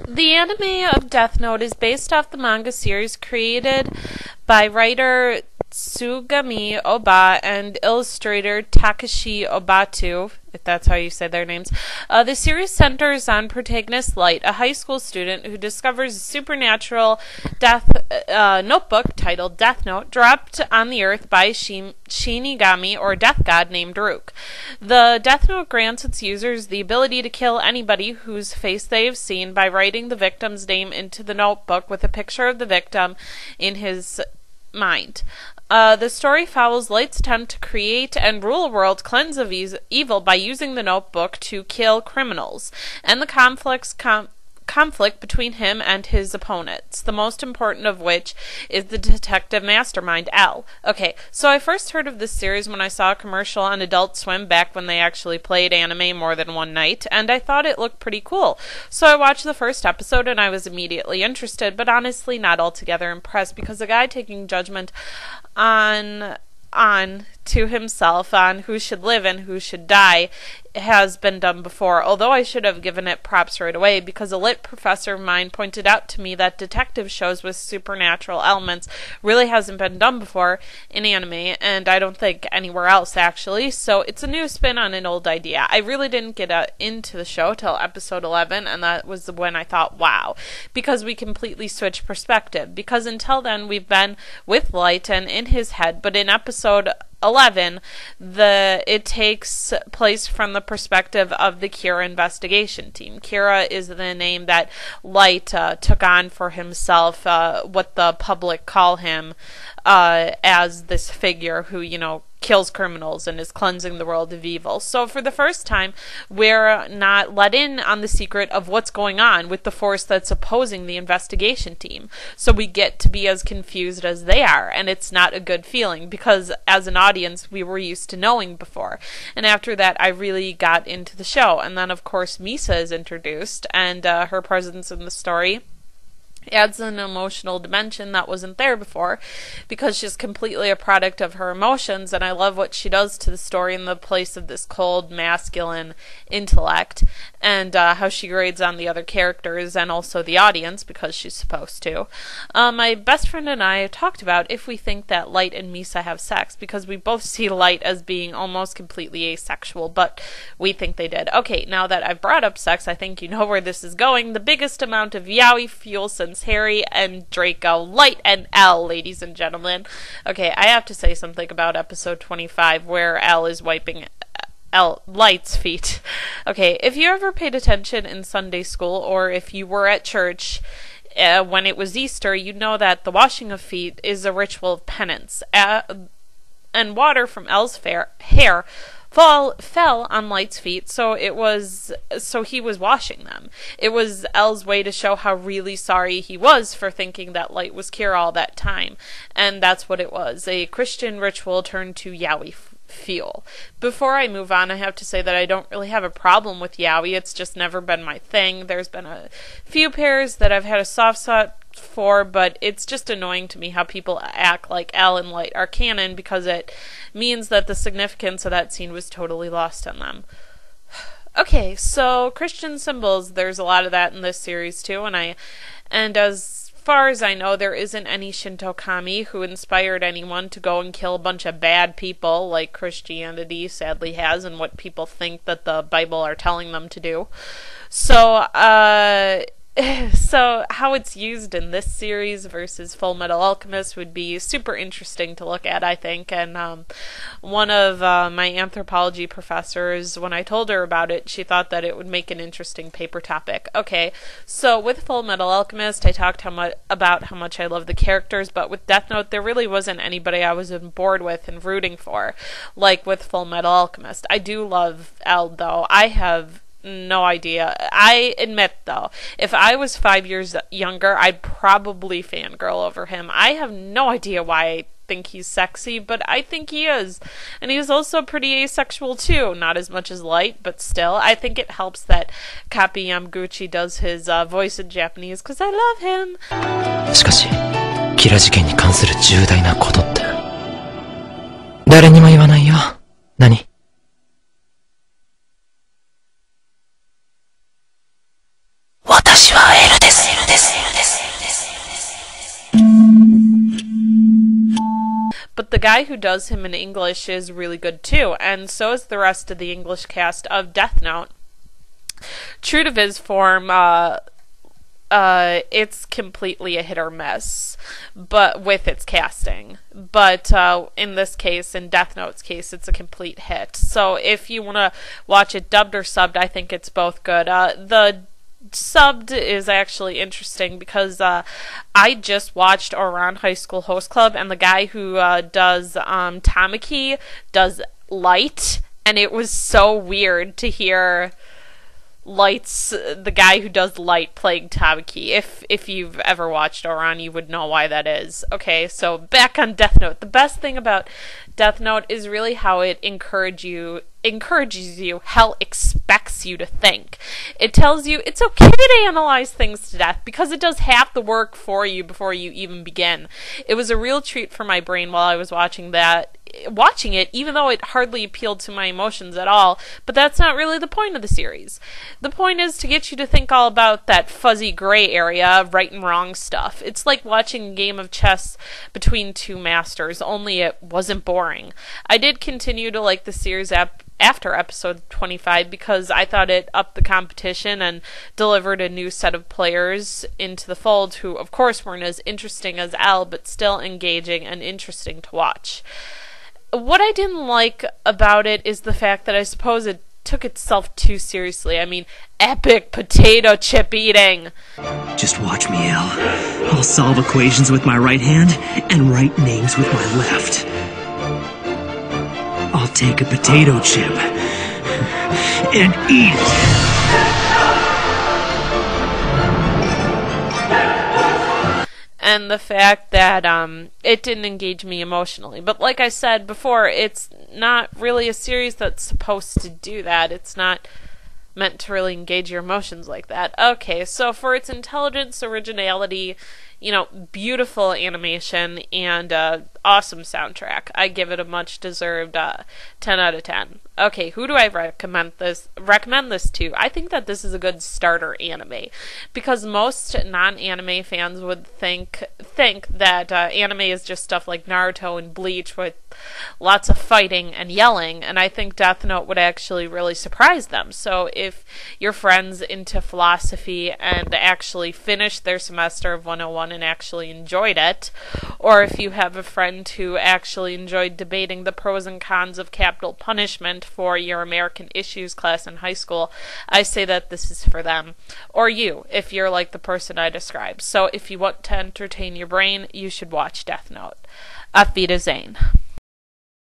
The anime of Death Note is based off the manga series created by writer Tsugami Oba and illustrator Takashi Obatu, if that's how you say their names. The series centers on protagonist Light, a high school student who discovers a supernatural notebook titled Death Note dropped on the earth by Shinigami, or death god, named Rook. The Death Note grants its users the ability to kill anybody whose face they have seen by writing the victim's name into the notebook with a picture of the victim in his mind. The story follows Light's attempt to create and rule a world cleansed of evil by using the notebook to kill criminals, and the conflict between him and his opponents, the most important of which is the detective mastermind, L. Okay, so I first heard of this series when I saw a commercial on Adult Swim back when they actually played anime more than one night, and I thought it looked pretty cool. So I watched the first episode and I was immediately interested, but honestly not altogether impressed, because a guy taking judgment on to himself on who should live and who should die has been done before, although I should have given it props right away, because a lit professor of mine pointed out to me that detective shows with supernatural elements really hasn't been done before in anime, and I don't think anywhere else actually, so it's a new spin on an old idea. I really didn't get into the show till episode 11, and that was when I thought, wow, because we completely switched perspective, because until then we've been with Light and in his head, but in episode 11, it takes place from the perspective of the Kira investigation team. Kira is the name that Light took on for himself, what the public call him, as this figure who, kills criminals and is cleansing the world of evil. So for the first time, we're not let in on the secret of what's going on with the force that's opposing the investigation team. So we get to be as confused as they are, and it's not a good feeling, because as an audience, we were used to knowing before. And after that, I really got into the show. And then, of course, Misa is introduced, and her presence in the story adds an emotional dimension that wasn't there before, because she's completely a product of her emotions, and I love what she does to the story in the place of this cold, masculine intellect, and how she grades on the other characters and also the audience, because she's supposed to. My best friend and I have talked about if we think that Light and Misa have sex, because we both see Light as being almost completely asexual, but we think they did. Okay, now that I've brought up sex, I think you know where this is going. The biggest amount of yaoi fuel since Harry and Draco, Light and L, ladies and gentlemen. Okay, I have to say something about episode 25, where L is wiping Light's feet. Okay, if you ever paid attention in Sunday school, or if you were at church when it was Easter, you know that the washing of feet is a ritual of penance, and water from L's hair fell on Light's feet, so he was washing them. It was L's way to show how really sorry he was for thinking that Light was Kira all that time, and that's what it was, a Christian ritual turned to yaoi fuel. Before I move on, I have to say that I don't really have a problem with yaoi. It's just never been my thing. There's been a few pairs that I've had a soft spot for, but it's just annoying to me how people act like L and Light are canon, because it means that the significance of that scene was totally lost on them. Okay, so Christian symbols, there's a lot of that in this series too, and as far as I know, there isn't any Shinto kami who inspired anyone to go and kill a bunch of bad people like Christianity sadly has, and what people think that the Bible are telling them to do. So, so how it's used in this series versus Full Metal Alchemist would be super interesting to look at, I think. And one of my anthropology professors, when I told her about it, she thought that it would make an interesting paper topic. Okay, so with Full Metal Alchemist, I talked about how much I love the characters, but with Death Note, there really wasn't anybody I was on board with and rooting for, like with Full Metal Alchemist. I do love L, though. I have no idea. I admit, though, if I was 5 years younger, I'd probably fangirl over him. I have no idea why I think he's sexy, but I think he is. And he's also pretty asexual, too. Not as much as Light, but still. I think it helps that Kapi Yamaguchi does his voice in Japanese, because I love him. しかし、キラ事件に関する重大なことって、誰にも言わないよ。何？私はエルです。But the guy who does him in English is really good too, and so is the rest of the English cast of Death Note. True to his form, it's completely a hit or miss, but with its casting. But in this case, in Death Note's case, it's a complete hit. So if you want to watch it dubbed or subbed, I think it's both good. The subbed is actually interesting because I just watched Ouran High School Host Club, and the guy who does Tamaki does Light, and it was so weird to hear the guy who does Light playing Tamaki. If you've ever watched Ouran, you would know why that is. Okay, so back on Death Note. The best thing about Death Note is really how it encourages you, hell, expects you to think. It tells you it's okay to analyze things to death because it does half the work for you before you even begin. It was a real treat for my brain while I was watching it, even though it hardly appealed to my emotions at all, but that's not really the point of the series. The point is to get you to think all about that fuzzy gray area, right and wrong stuff. It's like watching a game of chess between two masters, only it wasn't boring. I did continue to like the series after episode 25 because I thought it upped the competition and delivered a new set of players into the fold who, of course, weren't as interesting as L, but still engaging and interesting to watch. What I didn't like about it is the fact that I suppose it took itself too seriously. I mean, epic potato chip eating. Just watch me, L. I'll solve equations with my right hand and write names with my left. I'll take a potato chip and eat it. And the fact that it didn't engage me emotionally. But like I said before, it's not really a series that's supposed to do that. It's not meant to really engage your emotions like that. Okay, so for its intelligence, originality, beautiful animation, and awesome soundtrack, I give it a much-deserved 10 out of 10. Okay, who do I recommend this to? I think that this is a good starter anime, because most non-anime fans would think that anime is just stuff like Naruto and Bleach with lots of fighting and yelling, and I think Death Note would actually really surprise them. So if your friend's into philosophy and actually finished their semester of 101 and actually enjoyed it, or if you have a friend who actually enjoyed debating the pros and cons of capital punishment for your American Issues class in high school, I say that this is for them. Or you, if you're like the person I described. So if you want to entertain your brain, you should watch Death Note. Auf Wiedersehen.